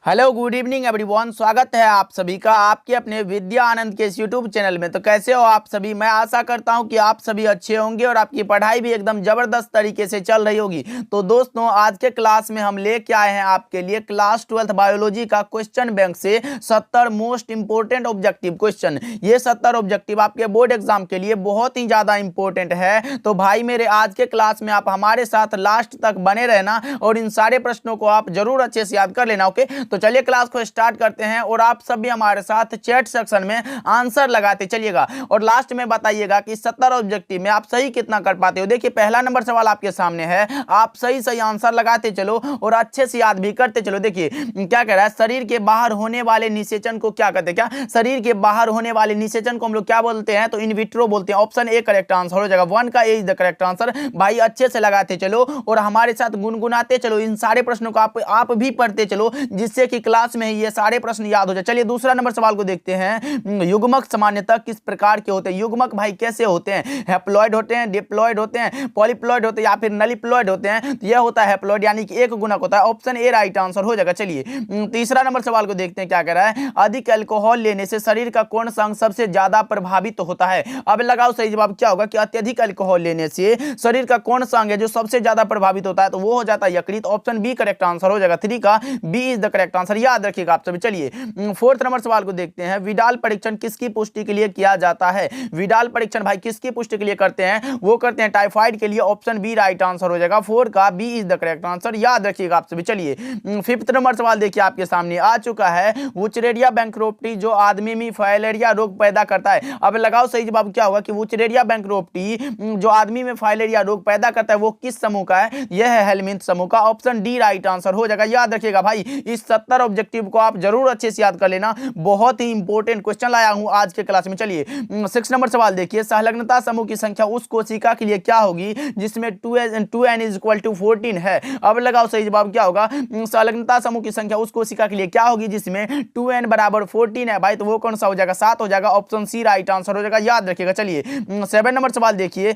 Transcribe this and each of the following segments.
Hello good evening everyone. स्वागत है आप सभी का आपके अपने विद्या आनंद के इस यूट्यूब चैनल में। तो कैसे हो आप सभी? मैं आशा करता हूं कि आप सभी अच्छे होंगे और आपकी पढ़ाई भी एकदम जबरदस्त तरीके से चल रही होगी। तो दोस्तों, आज के क्लास में हम लेके आए हैं आपके लिए क्लास 12th बायोलॉजी का क्वेश्चन बैंक से 70 मोस्ट इंपोर्टेंट ऑब्जेक्टिव क्वेश्चन। ये 70 ऑब्जेक्टिव आपके बोर्ड एग्जाम के लिए बहुत ही ज्यादा इंपॉर्टेंट है। तो भाई मेरे, आज के क्लास में आप हमारे साथ लास्ट तक बने रहना और इन सारे प्रश्नों को आप जरूर अच्छे से याद कर लेना। ओके, तो चलिए क्लास को स्टार्ट करते हैं और आप सब भी हमारे साथ चैट सेक्शन में आंसर लगाते चलिएगा और लास्ट में बताइएगा कि 70 ऑब्जेक्टिव में आप सही कितना कर पाते हो। देखिए, पहला नंबर सवाल आपके सामने है, आप सही आंसर लगाते चलो और अच्छे से याद भी करते चलो। देखिए क्या कह रहा है, शरीर के बाहर होने वाले निषेचन को क्या कहते हैं? क्या शरीर के बाहर होने वाले निषेचन को हम लोग क्या बोलते हैं? तो इन विट्रो बोलते हैं। ऑप्शन ए करेक्ट आंसर हो जाएगा। 1 का ए इज द करेक्ट आंसर। भाई अच्छे से लगाते चलो और हमारे साथ गुनगुनाते चलो। इन सारे प्रश्नों को आप भी पढ़ते चलो, जिससे कि क्लास में ये सारे प्रश्न याद हो जाए। चलिए दूसरा नंबर सवाल को देखते हैं। युग्मक सामान्यतः किस प्रकार के होते हैं? युग्मक भाई कैसे होते हैं? हैप्लॉइड होते हैं, डिप्लॉइड होते हैं, पॉलीप्लॉइड होते हैं या फिर नलिप्लॉइड होते हैं? तो यह होता है हैप्लॉइड, यानी कि एक गुणक होता है। ऑप्शन ए राइट आंसर हो जाएगा। चलिए तीसरा नंबर सवाल को देखते हैं, क्या कह रहा है, अधिक अल्कोहल लेने से शरीर का कौन सा अंग सबसे ज्यादा प्रभावित होता है? अब लगाओ सही जवाब क्या होगा कि अत्यधिक अल्कोहल लेने से शरीर का कौन सा अंग है जो सबसे ज्यादा प्रभावित होता है? तो वो हो जाता है यकृत। ऑप्शन बी करेक्ट आंसर हो जाएगा। 3 का B is the correct answer, याद रखिएगा आप सभी। चलिए फोर्थ नंबर सवाल को देखते हैं। विडाल परीक्षण किसकी पुष्टि के लिए किया जाता है? विडाल परीक्षण भाई किसकी पुष्टि के लिए करते हैं? वो करते हैं टाइफाइड के लिए। ऑप्शन बी राइट आंसर हो जाएगा। 4 का B is the correct answer, याद रखिएगा आप सभी। चलिए फिफ्थ नंबर सवाल देखिए आपके सामने आ चुका है। वुचरेरिया बैंक्रोप्टी जो आदमी में फाइलेरिया रोग पैदा करता है। अब लगाओ सही जवाब क्या होगा कि वुचरेरिया बैंक्रोप्टी जो आदमी में फाइलेरिया रोग पैदा करता है वो किस समूह का है? यह है हेलमिंथ समूह का। ऑप्शन डी राइट आंसर हो जाएगा। याद रखिएगा भाई, इस 70 ऑब्जेक्टिव को आप जरूर अच्छे से याद कर लेना। बहुत ही इंपॉर्टेंट क्वेश्चन लाया हूं आज के क्लास में। चलिए 6 नंबर सवाल देखिए। सहलग्नता समूह की संख्या उस कोशिका के लिए क्या होगी जिसमें 2n = 14 है? अब लगाओ सही जवाब क्या होगा। सहलग्नता समूह की संख्या उस कोशिका के लिए क्या होगी जिसमें 2n = 14 है? भाई तो वो कौन सा हो जाएगा? 7 हो जाएगा। ऑप्शन सी राइट आंसर हो जाएगा, याद रखिएगा। चलिए 7 नंबर सवाल देखिए।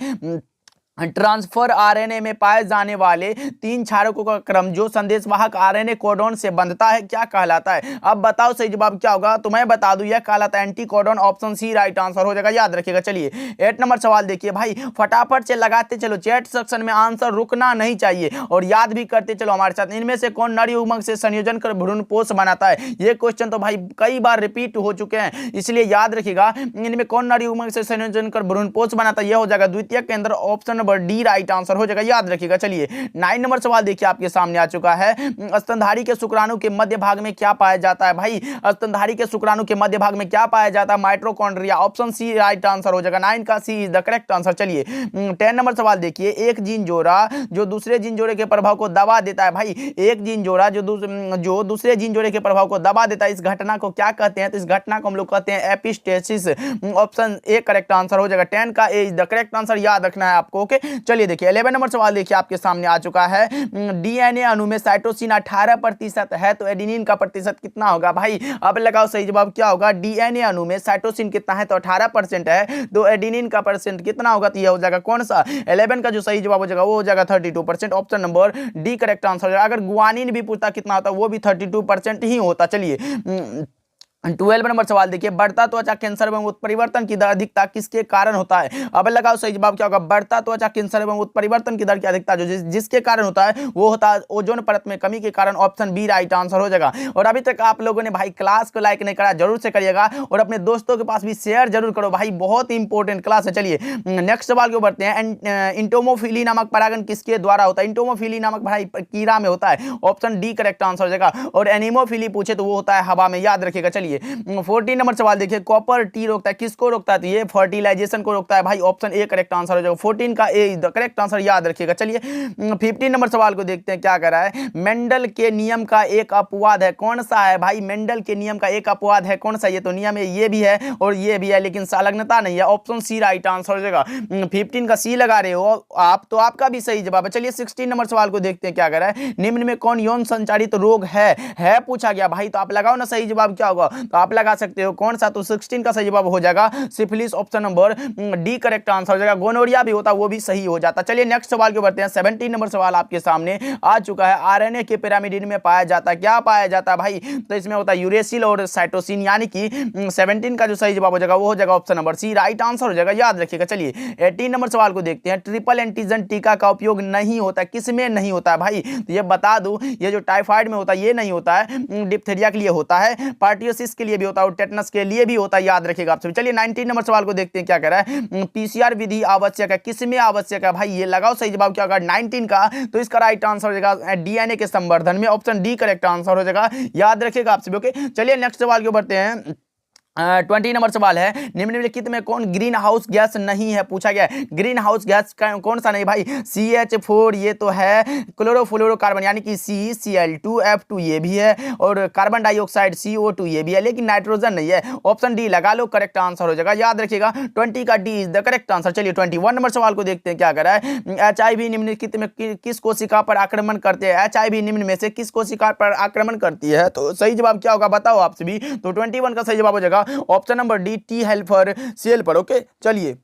ट्रांसफर आरएनए में पाए जाने वाले 3 क्षारकों का क्रम जो संदेशवाहक आरएनए कोडॉन से बंधता है क्या कहलाता है? अब बताओ सही जवाब क्या होगा। तो मैं बता दूं, यह कहलाता है anticodon. Option C right answer हो जाएगा, याद रखिएगा। चलिए 8 नंबर सवाल देखिए भाई, फटाफट से लगाते चलो। चैट सेक्शन में आंसर रुकना नहीं चाहिए और याद भी करते चलो हमारे साथ। इनमें से कौन नर युग्मक से संयोजन कर भ्रूणपोष बनाता है? ये क्वेश्चन तो भाई कई बार रिपीट हो चुके हैं, इसलिए याद रखिएगा। इनमें कौन नर युग्मक से संयोजन कर भ्रूणपोष बनाता है? यह हो जाएगा द्वितीयक केंद्र। ऑप्शन डी राइट आंसर हो जाएगा, याद रखिएगा। चलिए 9 नंबर सवाल देखिए आपके सामने आ चुका है। स्तनधारी के शुक्राणु के मध्य भाग में क्या पाया जाता है? भाई स्तनधारी के शुक्राणु के मध्य भाग में क्या पाया जाता है? Mitochondria. Option C right answer हो जाएगा। 9 का C is the correct answer. चलिए 10 नंबर सवाल देखिए। एक जीन जोड़ा जो दूसरे जीन जोड़े के प्रभाव को दबा देता है। भाई एक जीन जोड़ा जो दूसरे जीन जोड़े के प्रभाव को दबा देता है, इस घटना को क्या कहते हैं? तो इस घटना को हम लोग कहते हैं epistasis. Option A correct answer हो जाएगा। 10 का ए इज द करेक्ट आंसर, याद रखना है आपको। ओके, चलिए देखिए 11 नंबर सवाल देखिए आपके सामने आ चुका है। डीएनए अणु में साइटोसिन 18% है तो एडेनिन का प्रतिशत कितना होगा? भाई अब लगाओ सही जवाब क्या होगा। डीएनए अणु में साइटोसिन कितना है? तो 18% है, तो एडेनिन का परसेंट कितना होगा? तो यह हो जाएगा कौन सा? 11 का जो सही जवाब हो जाएगा वो हो जाएगा 32%। Option number D correct answer हो जाएगा। अगर गुआनिन भी पूछता कितना होता वो भी 32% ही होता। चलिए 12 नंबर सवाल देखिए। बढ़ता त्वचा कैंसर एवं उत्परिवर्तन की दर अधिकता किसके कारण होता है? अब लगाओ सही जवाब क्या होगा। बढ़ता त्वचा कैंसर एवं उत्परिवर्तन की दर की अधिकता जो जिसके कारण होता है वो होता है ओजोन परत में कमी के कारण। ऑप्शन बी राइट आंसर हो जाएगा। और अभी तक आप लोगों ने भाई क्लास को लाइक नहीं करा, जरूर से करिएगा और अपने दोस्तों के पास भी शेयर जरूर करो भाई, बहुत इंपॉर्टेंट क्लास है। चलिए नेक्स्ट सवाल को बढ़ते हैं। इंटोमोफिली नामक परागण किसके द्वारा होता है? इंटोमोफिली नामक भाई कीड़ा में होता है। ऑप्शन डी करेक्ट आंसर हो जाएगा। और एनिमोफिली पूछे तो वो होता है हवा में, याद रखिएगा। चलिए 14 नंबर सवाल देखिए। कॉपर टी रोकता है, किसको रोकता है? तो ये फर्टिलाइजेशन को रोकता है। भाई ऑप्शन ए करेक्ट आंसर हो जाएगा। 14 का ए इज द करेक्ट आंसर, याद रखिएगा। चलिए 15 नंबर सवाल को देखते हैं, क्या कर रहा है। मेंडल के नियम का एक अपवाद है, कौन सा है? भाई मेंडल के नियम का एक अपवाद है, कौन सा? ये तो नियम है, ये भी है और ये भी है, लेकिन संलग्नता नहीं है। ऑप्शन सी राइट आंसर हो जाएगा। 15 का सी लगा रहे हो आप, तो आपका भी सही जवाब है। चलिए 16 नंबर सवाल को देखते हैं, क्या कर रहा है। निम्न में कौन यौन संचारित रोग है पूछा गया। भाई तो आप लगाओ ना सही जवाब क्या होगा। तो आप लगा सकते हो कौन सा, तो 16 का सही जवाब हो जाएगा syphilis, option number D correct answer हो जाएगा। गोनोरिया भी होता वो भी सही हो जाता। चलिए नेक्स्ट सवाल के बढ़ते हैं। 17 नंबर सवाल आपके सामने आ चुका है। आरएनए के पिरामिड में पाया जाता है, क्या पाया जाता है भाई, तो इसमें होता है यूरेसिल और साइटोसिन, यानी कि 17 का जो सही जवाब हो जाएगा वो हो जाएगा option number C, right answer हो जाएगा, याद रखिएगा। चलिए 18 नंबर सवाल को देखते हैं। ट्रिपल एंटीजन टीका का उपयोग नहीं होता, किसमें नहीं होता है भाई, तो ये बता दूं, ये जो टाइफाइड में होता है ये नहीं होता है, डिप्थेरिया के लिए होता है, पार्टियोसिस के लिए भी होता है और टेटनस के लिए भी होता है, याद रखिएगा आप सभी। चलिए 19 नंबर सवाल को देखते हैं क्या कह रहा है। पीसीआर विधि आवश्यक है, किसमें आवश्यक है भाई, ये लगाओ सही जवाब क्या होगा 19 का, तो इसका राइट आंसर हो जाएगा डीएनए के संवर्धन में, ऑप्शन डी करेक्ट आंसर हो जाएगा, याद रखिएगा आप सभी। ओके चलिए नेक्स्ट सवाल के बढ़ते हैं। 20 नंबर सवाल है। निम्नलिखित में कौन ग्रीन हाउस गैस नहीं है, पूछा गया है। ग्रीन हाउस गैस कौन सा नहीं भाई, CH4 ये तो है, क्लोरोफ्लोरोकार्बन यानी कि CCl2F2 ये भी है, और कार्बन डाइऑक्साइड CO2 ये भी है, लेकिन नाइट्रोजन नहीं है, ऑप्शन डी लगा लो, करेक्ट आंसर हो जाएगा, याद रखिएगा 20 का D is the correct answer. चलिए 21 नंबर सवाल को देखते हैं क्या कर रहा है। HIV निम्नलिखित में किस कोशिका पर आक्रमण करते हैं, HIV निम्न में से किस कोशिका पर आक्रमण करती है, तो सही जवाब क्या होगा बताओ आप सभी, तो 21 का सही जवाब हो जाएगा option number D, T helper cell पर। ओके चलिए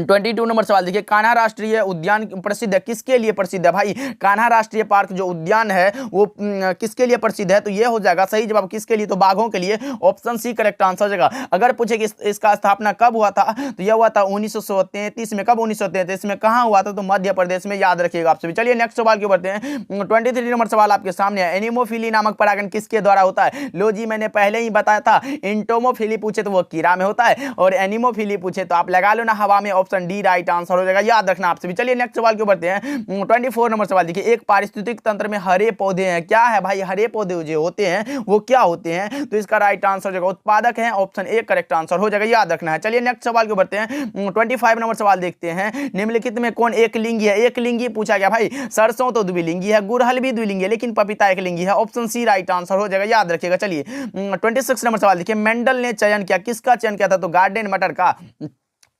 22 नंबर सवाल देखिए। कान्हा राष्ट्रीय उद्यान प्रसिद्ध है, किसके लिए प्रसिद्ध है भाई, कान्हा राष्ट्रीय पार्क जो उद्यान है वो किसके लिए प्रसिद्ध है, तो ये हो जाएगा सही जवाब किसके लिए, तो बाघों के लिए, ऑप्शन सी करेक्ट आंसर हो जाएगा। अगर पूछे कि इसका स्थापना कब हुआ था, तो यह हुआ था 1933 में। कब 1933 में, कहां हुआ था, तो मध्य प्रदेश में, याद रखिएगा आप सभी। चलिए नेक्स्ट सवाल के बढ़ते हैं। 23 नंबर सवाल आपके सामने है। एनिमोफिली नामक परागण किसके द्वारा होता है, लो जी मैंने पहले ही बताया था, इंटोमोफिली पूछे तो वो कीड़ा में होता है, और एनिमोफिली पूछे तो आप लगा लो ना हवा में, ऑप्शन डी राइट आंसर हो जाएगा, याद रखना आप सभी। चलिए नेक्स्ट सवाल के बढ़ते हैं। 24 नंबर सवाल देखिए। एक पारिस्थितिक तंत्र में हरे पौधे हैं, क्या है भाई, हरे पौधे जो होते हैं वो क्या होते हैं, तो इसका राइट आंसर हो जाएगा उत्पादक है, ऑप्शन ए करेक्ट आंसर हो जाएगा, याद रखना है। चलिए नेक्स्ट सवाल के बढ़ते हैं। 25 नंबर सवाल देखते हैं। निम्नलिखित में कौन एक लिंगी है, एक लिंगी पूछा गया भाई, सरसों तो द्विलिंगी है, गुड़हल भी द्विलिंगी है, लेकिन पपीता एक लिंगी है, ऑप्शन सी राइट आंसर हो जाएगा, याद रखिएगा। चलिए 26 नंबर सवाल देखिए। मेंडल ने चयन किया, किसका चयन किया था, तो गार्डन मटर का,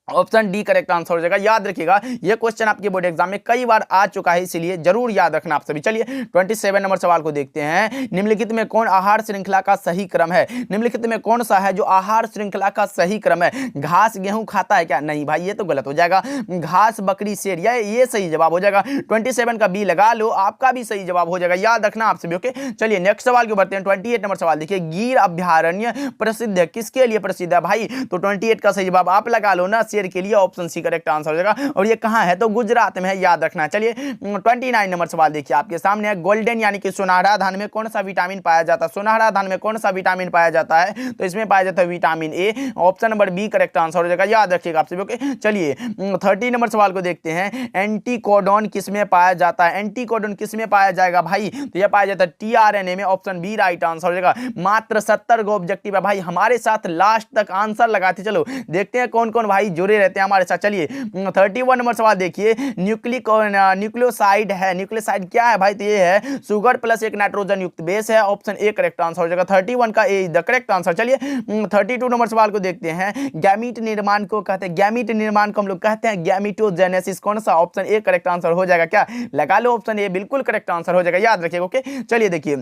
ऑप्शन डी करेक्ट आंसर हो जाएगा, याद रखिएगा। ये क्वेश्चन आपके बोर्ड एग्जाम में कई बार आ चुका है, इसलिए जरूर याद रखना आप सभी। चलिए 27 नंबर सवाल को देखते हैं। निम्नलिखित में कौन आहार श्रृंखला का सही क्रम है, निम्नलिखित में कौन सा है जो आहार श्रृंखला का सही क्रम है, घास गेहूं खाता है क्या, नहीं भाई ये तो गलत हो जाएगा, घास बकरी शेर, ये सही जवाब हो जाएगा। 27 का बी लगा लो, आपका भी सही जवाब हो जाएगा, याद रखना आप सभी। ओके चलिए नेक्स्ट सवाल को बढ़ते हैं। 28 नंबर सवाल देखिए। गिर अभ्यारण्य प्रसिद्ध है, किसके लिए प्रसिद्ध है भाई, तो 28 का सही जवाब आप लगा लो ना, शेर के लिए, ऑप्शन सी करेक्ट आंसर हो जाएगा, और ये कहां है, तो गुजरात में है, याद रखना। चलिए 29 नंबर सवाल देखिए आपके सामने है। गोल्डन यानी कि सुनहरा धान में कौन सा विटामिन पाया जाता है, सुनहरा धान में कौन सा विटामिन पाया जाता है, तो इसमें पाया जाता है vitamin A, option number B correct answer हो जाएगा, याद रखिएगा आप सभी। ओके चलिए 30 नंबर सवाल को देखते हैं। एंटीकोडोन किसमें पाया जाता है, एंटीकोडोन किसमें पाया जाएगा भाई, तो यह पाया जाता है टीआरएनए में, ऑप्शन बी राइट आंसर हो जाएगा। मात्र 70 गो ऑब्जेक्टिव है भाई, हमारे साथ लास्ट तक आंसर लगाते चलो, देखते हैं कौन कौन भाई जुड़े रहते हैं हमारे साथ। चलिए 31 नंबर सवाल देखिए। न्यूक्लियोसाइड है, न्यूक्लियोसाइड क्या है भाई, तो ये है शुगर प्लस एक नाइट्रोजन युक्त बेस है, ऑप्शन ए करेक्ट आंसर हो जाएगा। 31 का ए इज द करेक्ट आंसर। चलिए 32 नंबर सवाल को देखते हैं। गैमीट निर्माण को कहते हैं, गैमीट निर्माण को हम लोग कहते हैं गैमीटोजेनेसिस, कौन सा, ऑप्शन ए करेक्ट आंसर हो जाएगा, क्या लगा लो, ऑप्शन ए बिल्कुल करेक्ट आंसर हो जाएगा, याद रखिएगा। ओके चलिए देखिए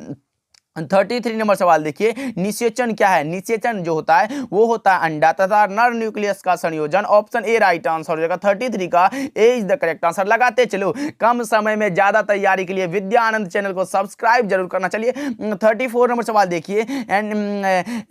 33 नंबर सवाल देखिए। निषेचन क्या है, निषेचन जो होता है वो होता है अंडा तथा नर न्यूक्लियस का संयोजन, ऑप्शन ए राइट आंसर हो जाएगा। 33 का ए इज द करेक्ट आंसर। लगाते चलो, कम समय में ज्यादा तैयारी के लिए विद्या आनंद चैनल को सब्सक्राइब जरूर करना। चलिए 34 नंबर सवाल देखिए।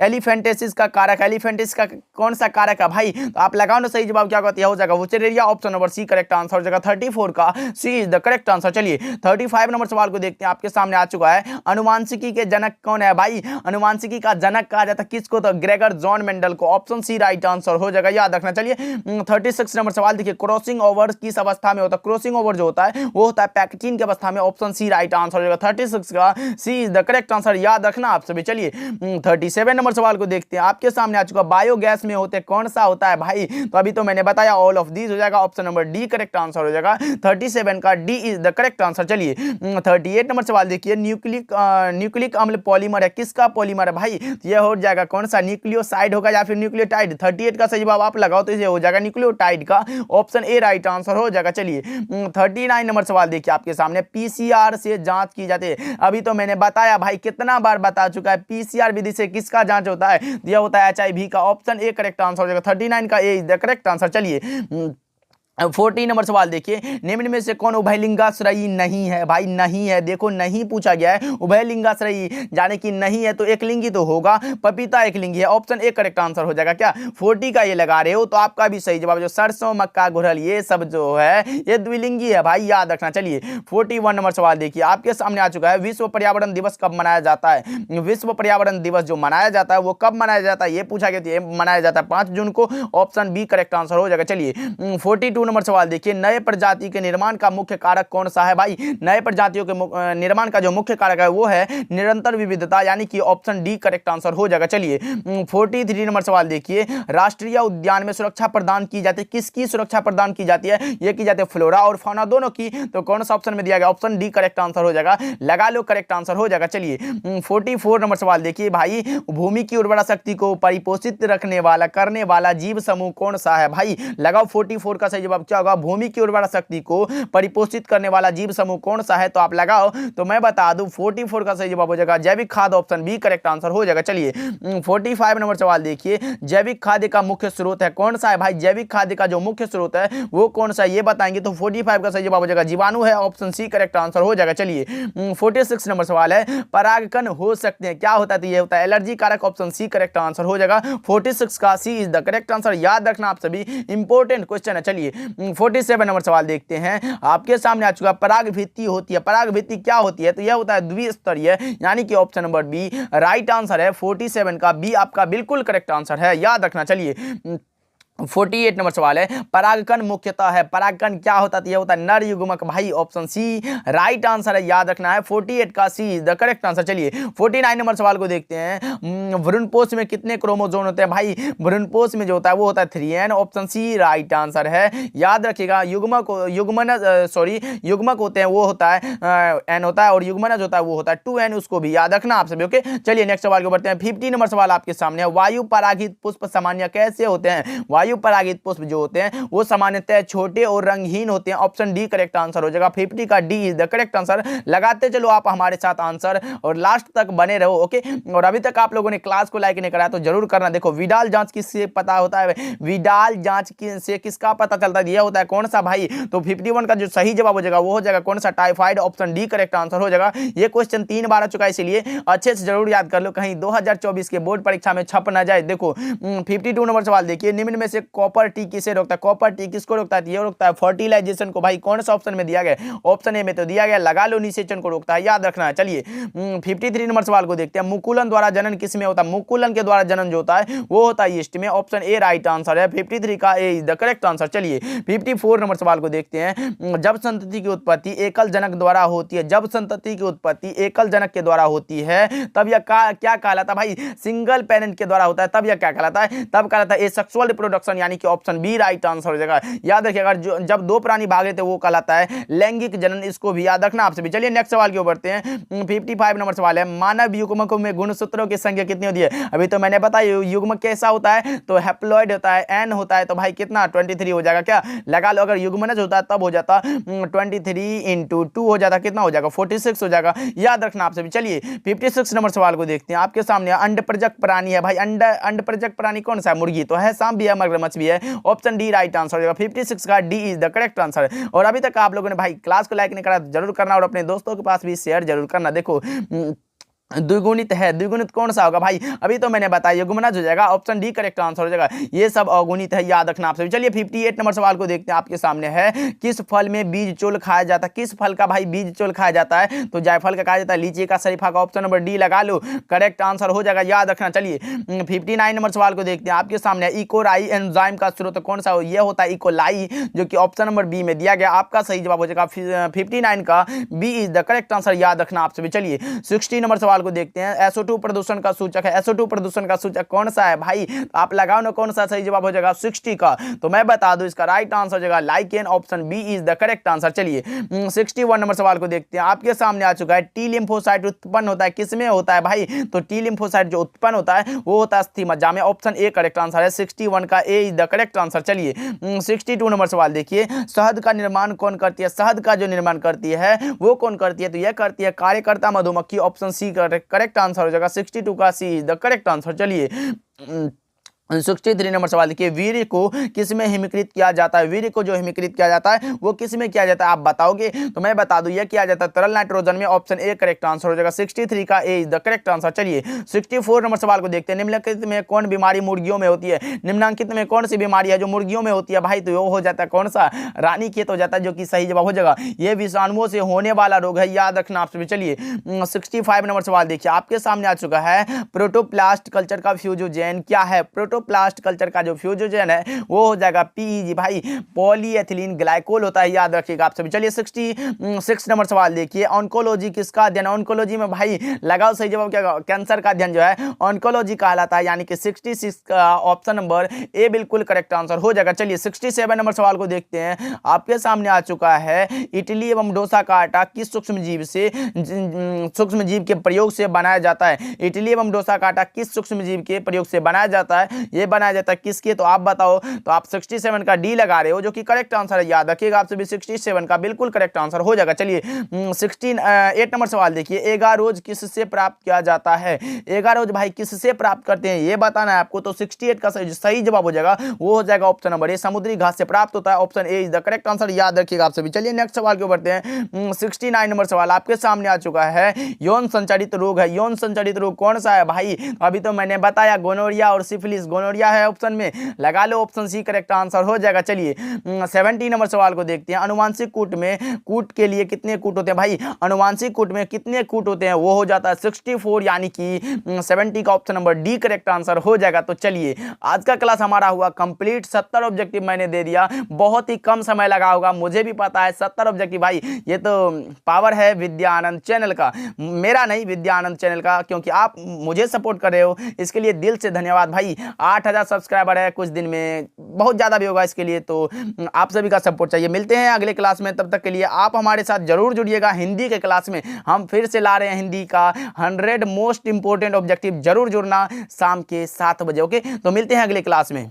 एलिफेंटेसिस का कारक, एलिफेंटिस का कौन सा कारक है भाई, तो आप लगाओ ना, सही जवाब क्या हो जाएगा Wuchereria, option number C correct answer हो जाएगा। 34 का C is the correct answer. चलिए 35 नंबर सवाल को देखते हैं, आपके सामने आ चुका है। अनुवांशिकी के जनक कौन है भाई, अनुवांशिकी का जनक कहा जाता है किसको, तो ग्रेगर जॉन मेंडल को, ऑप्शन सी राइट आंसर हो जाएगा, याद रखना। चलिए 36 नंबर सवाल देखिए। क्रॉसिंग ओवर किस अवस्था में होता है, क्रॉसिंग ओवर जो होता है वो होता है पैक्टिन की अवस्था में, ऑप्शन सी राइट आंसर हो जाएगा। 36 का C is the correct answer, याद रखना आप सभी। चलिए 37 नंबर सवाल को देखते हैं, आपके सामने आ चुका। बायोगैस में होते कौन सा होता है भाई, तो अभी तो मैंने बताया ऑल ऑफ दीज हो जाएगा, option number D correct answer हो जाएगा। 37 का D is the correct answer. चलिए 38 नंबर सवाल देखिए। न्यूक्लिक अम्ल पॉलीमर है, किसका पॉलीमर है भाई? तो ये हो जाएगा कौन सा, न्यूक्लियोसाइड होगा या फिर न्यूक्लियोटाइड। 38 का सही जवाब आप लगाओ तो ये हो जाएगा न्यूक्लियोटाइड का, ऑप्शन ए राइट आंसर हो जाएगा। चलिए 39 नंबर सवाल देखिए आपके सामने, पीसीआर से जांच की जाती है। अभी तो मैंने बताया भाई, कितना बार बता चुका है, पीसीआर विधि से किसका जांच होता है? यह होता है एचआईवी का, ऑप्शन ए करेक्ट आंसर हो जाएगा। 39 का ए इज द करेक्ट आंसर। चलिए 40 नंबर सवाल देखिए, निम्न में से कौन उभयलिंगाश्रयी नहीं है? भाई नहीं है, देखो नहीं पूछा गया है, उभयलिंगाश्रयी जाने की नहीं है तो एक लिंगी तो होगा, पपीता एक लिंगी है, ऑप्शन ए करेक्ट आंसर हो जाएगा। क्या 40 का ये लगा रहे हो तो आपका भी सही जवाब, जो सरसों मक्का गुड़हल ये सब जो है ये द्विलिंगी है भाई, याद रखना। चलिए 41 नंबर सवाल देखिए आपके सामने आ चुका है, विश्व पर्यावरण दिवस कब मनाया जाता है? विश्व पर्यावरण दिवस जो मनाया जाता है वो कब मनाया जाता है ये पूछा गया, ये मनाया जाता है 5 जून को, ऑप्शन बी करेक्ट आंसर हो जाएगा। चलिए 42 नंबर सवाल देखिए, नए प्रजाति के निर्माण का मुख्य कारक कौन सा है? भाई नए प्रजातियों के निर्माण का जो मुख्य कारक है वो है निरंतर विविधता, यानी कि ऑप्शन डी करेक्ट आंसर हो जाएगा। चलिए 43 नंबर सवाल देखिए, राष्ट्रीय उद्यान में सुरक्षा प्रदान की जाती है, किसकी सुरक्षा प्रदान की जाती है? ये की जाती है फ्लोरा और फौना दोनों की, तो कौन सा ऑप्शन में दिया गया? ऑप्शन डी करेक्ट आंसर हो जाएगा, लगा लो करेक्ट आंसर हो जाएगा। चलिए 44 नंबर सवाल देखिए, भाई भूमि की उर्वरा शक्ति को परिपोषित रखने वाला करने वाला जीव समूह कौन सा है? भाई लगाओ 44 का सही जवाब क्या होगा, भूमि की उर्वरा शक्ति को परिपोषित करने वाला जीव समूह कौन सा है? तो आप लगाओ तो मैं बता दूं 44 का सही जवाब हो जाएगा जैविक खाद, ऑप्शन बी करेक्ट आंसर हो जाएगा। चलिए 45 नंबर सवाल देखिए, जैविक खाद्य का मुख्य स्रोत है कौन सा है? भाई जैविक खाद्य का जो मुख्य स्रोत है वो कौन सा है ये बताएंगे, तो 45 का सही जवाब हो जाएगा जीवाणु है, ऑप्शन सी करेक्ट आंसर हो जाएगा। चलिए 46 नंबर सवाल है, परागकण हो सकते हैं क्या होता है? तो ये होता है एलर्जी कारक, ऑप्शन सी करेक्ट आंसर हो जाएगा। 46 का C is the correct answer, याद रखना आप सभी, इंपॉर्टेंट क्वेश्चन है। चलिए 47 नंबर सवाल देखते हैं आपके सामने आ चुका, पराग भित्ति होती है, पराग भित्ति क्या होती है? तो यह होता है द्विस्तरीय, यानी कि option number B right answer है। 47 का बी आपका बिल्कुल करेक्ट आंसर है, याद रखना। चलिए 48 नंबर सवाल है, परागकण मुख्यतः है, परागकण क्या होता है? यह होता है नर युग्मक, भाई ऑप्शन सी राइट आंसर है, याद रखना है। 48 का C is the correct answer. चलिए 49 नंबर सवाल को देखते हैं, भ्रूणपोष में कितने क्रोमोसोम होते हैं? भाई भ्रूणपोष में जो होता है वो होता है 3n, option C right answer है, याद रखिएगा। युग्मक होते हैं वो होता है n होता है, और युग्मनज होता है वो होता है 2n, उसको भी याद रखना आप सभी। ओके चलिए नेक्स्ट सवाल को बढ़ते हैं। 50 नंबर सवाल आपके सामने है, वायु परागित पुष्प सामान्य कैसे होते हैं? वायु परागित पुष्प जो होते हैं वो सामान्यतः छोटे और रंगहीन होते हैं, ऑप्शन डी करेक्ट आंसर हो जाएगा। 50 का D is the correct answer, लगाते चलो आप हमारे साथ आंसर और लास्ट तक बने रहो। ओके और अभी तक आप लोगों ने क्लास को लाइक नहीं करा तो जरूर करना। देखो विडाल जांच किससे पता होता है? विडाल जांच से किसका पता चलता है? यह होता है कौन सा भाई? तो 51 का जो सही जवाब हो जाएगा वो हो जाएगा कौन सा? Typhoid, option D correct answer हो जाएगा। ये क्वेश्चन 3 बार आ चुका है, इसलिए अच्छे से जरूर याद कर लो, कहीं 2024 के बोर्ड परीक्षा में छप ना जाए। देखो 52 नंबर सवाल देखिए, निम्न में से कॉपर टी किसे रोकता है? कॉपर टी किसको रोकता है? ये रोकता है फर्टिलाइजेशन को। भाई कौन सा ऑप्शन में दिया गया? ऑप्शन ए में तो दिया गया लगा लो निषेचन को रोकता है, याद रखना है। चलिए 53 नंबर सवाल को देखते हैं, मुकुलन द्वारा जनन किस में होता है? मुकुलन के द्वारा जनन जो होता है वो होता है ईस्ट में, ऑप्शन ए राइट आंसर है। 53 का ए इज द करेक्ट आंसर। चलिए 54 नंबर सवाल को देखते हैं, जब संतति की उत्पत्ति एकल जनक द्वारा होती है, जब संतति की उत्पत्ति एकल जनक के द्वारा होती है तब यह क्या कहलाता है? भाई सिंगल पेरेंट के द्वारा होता है तब यह क्या कहलाता है? तब कहलाता है एसेक्सुअल रिप्रोडक्शन, यानी कि ऑप्शन बी राइट आंसर हो जाएगा। याद रखिएगा जब दो प्राणी भाग लेते वो कहलाता है लैंगिक जनन, इसको भी याद रखना आपसे भी। चलिए नेक्स्ट सवाल की ओर बढ़ते हैं। 55 नंबर सवाल है, मानव युग्मकों में गुणसूत्रों की संख्या कितनी होती है? अभी तो मैंने बताया युग्मक कैसा होता है, तो हैप्लॉइड होता है, एन होता है, तो भाई कितना 23 हो जाएगा। क्या लगा लो, अगर युग्मनज होता है तब हो जाता 23 इंटू 2 हो जाता, कितना हो जाएगा? 46 हो जाएगा, याद रखना आपसे भी। चलिए 56 नंबर सवाल को देखते हैं आपके सामने, अंडप्रजक प्राणी है। भाई अंडप्रजक प्राणी कौन सा है? मुर्गी तो है, सांप भी है, मगरमच्छ भी है, ऑप्शन डी राइट आंसर हो जाएगा। 56 का D is the correct answer. और अभी तक आप लोगों ने भाई क्लास को लाइक नहीं करा तो जरूर करना और अपने दोस्तों के पास भी शेयर जरूर करना। देखो द्विगुणित है, द्विगुणित कौन सा होगा? भाई अभी तो मैंने बताया युग्मनज हो जाएगा, ऑप्शन डी करेक्ट आंसर हो जाएगा। ये सब अगुणित है, याद रखना आपसे। चलिए 58 नंबर सवाल को देखते हैं आपके सामने है, किस फल में बीज चोल खाया जाता है? किस फल का भाई बीज चोल खाया जाता है? तो जायफल का खाया जाता है, लीची का, शरीफा का, ऑप्शन नंबर डी लगा लो, करेक्ट आंसर हो जाएगा, याद रखना। चलिए 59 नंबर सवाल को देखते हैं आपके सामने, इकोलाई एंजाइम का स्रोत कौन सा हो? यह होता है इकोलाई, जो कि ऑप्शन नंबर बी में दिया गया, आपका सही जवाब हो जाएगा 59 का B is the correct answer, याद रखना आपसे भी। चलिए 60 नंबर सवाल सवाल को देखते हैं। SO2 प्रदूषण का सूचक है, SO2 प्रदूषण का सूचक कौन सा है भाई? तो आप लगाओ ना कौन सा सही जवाब हो जाएगा 60 का। तो मैं बता दूं इसका राइट आंसर हो जाएगा लाइकेन, option B is the correct answer. चलिए 61 नंबर सवाल को देखते हैं। आपके सामने आ चुका है, टी लिम्फोसाइट उत्पन्न होता है किसमें होता है भाई? तो टी लिम्फोसाइट जो उत्पन्न होता है वो होता है अस्थि मज्जा में, ऑप्शन ए करेक्ट आंसर है। 61 का ए इज द करेक्ट आंसर। चलिए 62 नंबर सवाल देखिए, शहद का निर्माण कौन करती है? शहद का जो निर्माण करती है वो कौन करती है? तो यह करती है कार्यकर्ता मधुमक्खी, ऑप्शन सी करेक्ट आंसर हो जाएगा। 62 का C is the correct answer. चलिए 63 नंबर सवाल देखिए, वीर्य को किस में हिमीकृत किया जाता है? वीर्य को जो हिमीकृत किया जाता है वो किस में किया जाता है आप बताओगे? तो मैं बता दूं यह किया जाता है तरल नाइट्रोजन में, ऑप्शन ए करेक्ट आंसर हो जाएगा। 63 का ए इज द करेक्ट आंसर। चलिए 64 नंबर सवाल को देखते हैं, निम्नलिखित में कौन बीमारी मुर्गियों में होती है? निम्नांकित में कौन सी बीमारी है जो मुर्गियों में होती है भाई? तो वो हो जाता है कौन सा? रानीखेत हो जाता है, जो कि सही जवाब हो जाएगा। ये विषाणुओं से होने वाला रोग है, याद रखना आप सभी। चलिए 65 नंबर सवाल देखिए, आपके सामने आ चुका है, प्रोटोप्लास्ट कल्चर का फ्यूजोजेन क्या है? प्रोटोप्लास्ट कल्चर का जो फ्यूजोजेन है वो हो जाएगा पीईजी भाई, पॉलीएथिलीन ग्लाइकोल होता है, याद रखिएगा आप सभी। चलिए 66 नंबर सवाल देखिए, ऑन्कोलॉजी किसका अध्ययन? ऑन्कोलॉजी में भाई लगाओ सही जवाब क्या? कैंसर का अध्ययन जो है ऑन्कोलॉजी कहलाता है, यानी कि 66 का ऑप्शन नंबर ए बिल्कुल करेक्ट आंसर हो जाएगा। चलिए 67 नंबर सवाल को देखते हैं, आपके सामने आ चुका है, इडली एवं डोसा का आटा किस सूक्ष्म जीव के प्रयोग से बनाया जाता है? इडली एवं डोसा का आटा किस सूक्ष्म जीव के प्रयोग से बनाया जाता है? ये बनाया जाता है किसके? तो आप बताओ। तो आप 67 का डी लगा रहे हो, जो कि करेक्ट आंसर है, याद रखिएगा आप सभी। 67 का बिल्कुल करेक्ट आंसर हो जाएगा। चलिए 8 नंबर सवाल देखिए, एगारोज किससे प्राप्त किया जाता है? एगारोज भाई किससे प्राप्त करते हैं ये बताना है आपको। तो 68 का सही जवाब हो जाएगा, वो हो जाएगा ऑप्शन नंबर ए, समुद्री घास से प्राप्त होता है, option A is the correct answer, याद रखिएगा आप सभी। चलिए नेक्स्ट सवाल को बढ़ते हैं। 69 नंबर सवाल आपके सामने आ चुका है, यौन संचारित रोग है। यौन संचारित रोग कौन सा है भाई? अभी तो मैंने बताया गोनोरिया और सिफिलिस। गोनोरिया है ऑप्शन में, लगा लो ऑप्शन सी करेक्ट आंसर हो जाएगा। चलिए 70 नंबर सवाल को देखते हैं, अनुवांशिक कूट में कूट के लिए कितने कूट होते हैं भाई? अनुवांशिक कूट में कितने कूट होते हैं? वो हो जाता है 64, यानी कि 70 का option number D correct answer हो जाएगा। तो चलिए आज का क्लास हमारा हुआ कंप्लीट, 70 ऑब्जेक्टिव मैंने दे दिया, बहुत ही कम समय लगा होगा, मुझे भी पता है। 70 ऑब्जेक्टिव भाई, ये तो पावर है विद्या आनंद चैनल का, मेरा नहीं, विद्या आनंद चैनल का, क्योंकि आप मुझे सपोर्ट कर रहे हो, इसके लिए दिल से धन्यवाद भाई। 8000 सब्सक्राइबर है, कुछ दिन में बहुत ज़्यादा भी होगा, इसके लिए तो आप सभी का सपोर्ट चाहिए। मिलते हैं अगले क्लास में, तब तक के लिए आप हमारे साथ जरूर जुड़िएगा। हिंदी के क्लास में हम फिर से ला रहे हैं हिंदी का 100 मोस्ट इंपोर्टेंट ऑब्जेक्टिव, जरूर जुड़ना शाम के 7 बजे। ओके, तो मिलते हैं अगले क्लास में।